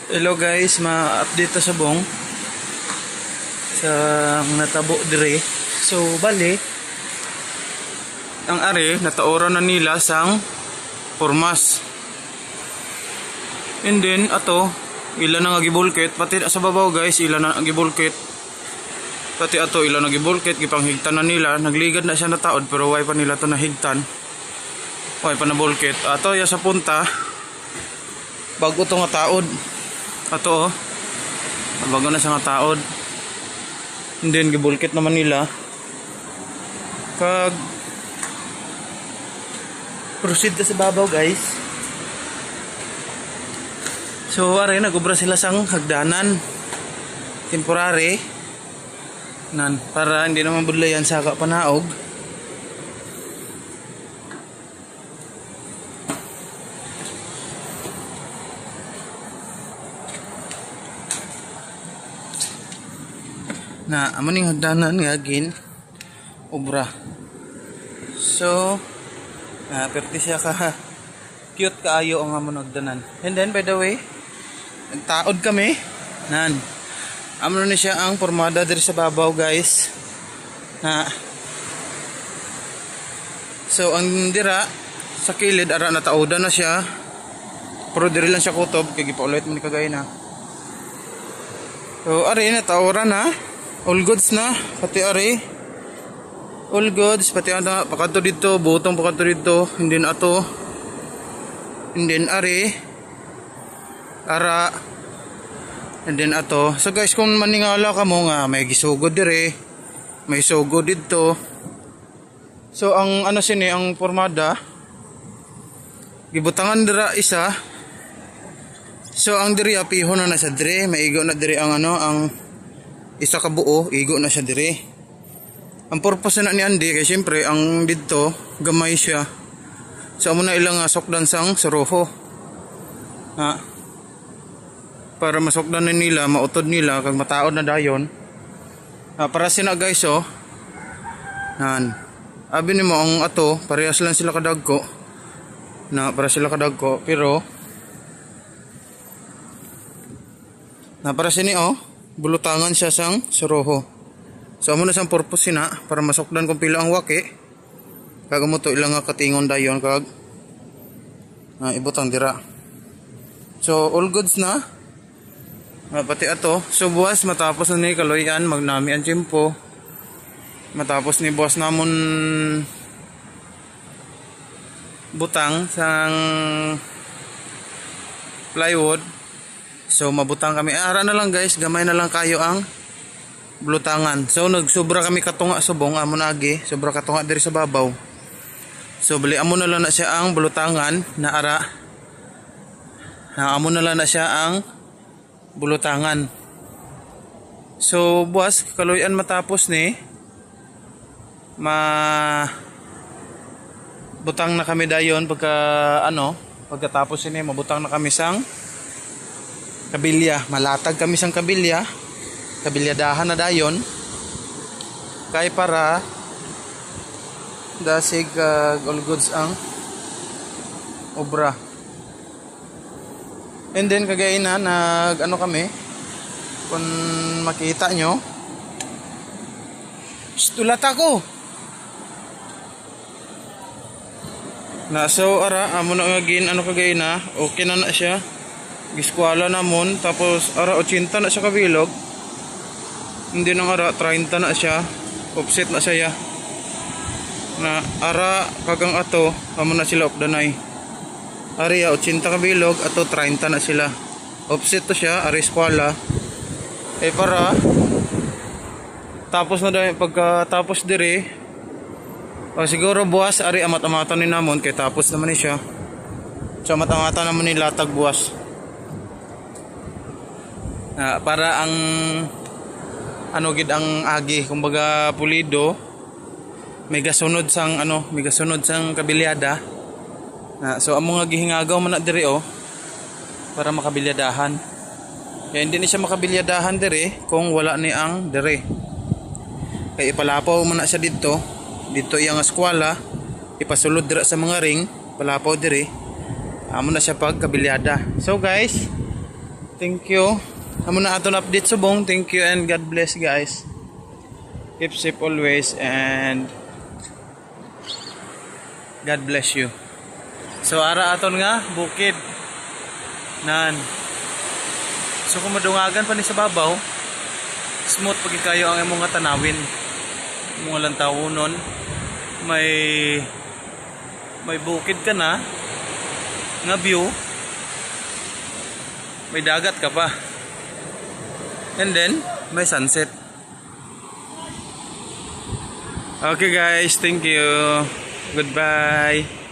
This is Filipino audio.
Hello guys, ma-update ta sa bong sa natabo dire. So bali ang are nataoran na nila sang pormas. And then ato ila na gibulket pati sa babaw guys, ila na gibulket. Pati ato ila na gibulket gipanghigtan na nila, nagligad na siya na taod pero way pa nila to nahigtan. Way pa na bulket. Ato ya sa punta bago to nga taod. Ato bago na siya nga taod. And then gibulkit naman nila. Kag proceed ka sa babaw guys. So are nagubra sila sang hagdanan temporary nan para hindi naman budlayan sa panaog. Na amaning hagdanan nga gin obra. So perti siya ka cute kaayo ang amon hagdanan. And then by the way, nagtaod kami nan amon ni siya ang pormada diri sa babaw guys. Na so ang dira sa kilid ara na taodan na siya. Pero diri lang siya kutob kay gipaulit man kagay na. So ari na taoran na. All goods na, pati ari. All goods, pati ana, pakato dito, butong pakato dito, hindi na ato. Hindi na ari. Ara. Hindi na ato. So guys, kung maningala ka mo nga, may gisugod dire. May sugod dito. So ang ano sini, ang pormada, gibutangan dira isa. So ang diri apihon na sa dire, maigo na dire ang ano, ang isa ka buo, igo na siya dire. Ang purpose na ni Andy kay siyempre ang dito gamay siya. So amo na ilang sokdan sang suroho. Ha. Para masokdan na nila, mautod nila kag mataod na dayon. Para sina guys Nan. Abi nimo ang ato, parehas lang sila kadagko. Na para sila kadagko pero para sini bulutangan siya sang suroho. So amo na sang purpose sina para masukdan kung pila ang waki. Kag mo to ilang katingon dayon kag ibutang dira. So all goods na. Pati ato. So buwas matapos na ni kaloyan magnami ang tiyempo. Matapos ni buwas namon butang sang plywood. So mabutang kami. Ara na lang guys, gamay na lang kayo ang bulutangan. So nagsobra kami katunga subong amon agi, sobra katunga diri sa babaw. So bali amo na lang na siya ang bulutangan na ara. Amo na lang na siya ang bulutangan. So buwas kaloyan matapos ni butang na kami dayon pagkatapos ini mabutang na kami sang kabilya, malatag kami sang kabilya. Kabilyadahan na dayon. Kay para dasig all goods ang obra. And then kagaya na kami kung makita nyo. Tulat ako. So ara amo na gin kagaya na okay na siya. Giskwala namon tapos ara 80 na siya kabilog. Hindi nang ara 30 na siya. Offset na siya. Na ara kagang ato amo na sila opdanay. Ari 80 kabilog ato 30 na sila. Offset to siya ari skwala. Para tapos na dahil pagkatapos dire siguro buwas ari amat-amatan ni namon kay tapos naman ni siya. So amat-amatan naman ni latag buwas. Para ang gid ang agi kumbaga pulido may gasunod sang kabilyada. So amo nga gihingagaw man na diri para makabilyadahan. Kaya hindi ni siya makabilyadahan diri kung wala ni ang diri. Kay ipalapaw man na siya dito iyang eskwela, ipasulod dira sa mga ring, palapaw diri. Amo na siya pag kabilyada. So guys, ito thank you. Amo na aton update subong. Thank you and God bless guys. Keep safe always and God bless you. So ara aton nga bukid nan. So kung madungagan pa ni sa babaw, smooth pag kayo ang imong nga tanawin. Mga lantawon may bukid ka na nga view, may dagat ka pa, and then may sunset. Okay guys, thank you, goodbye.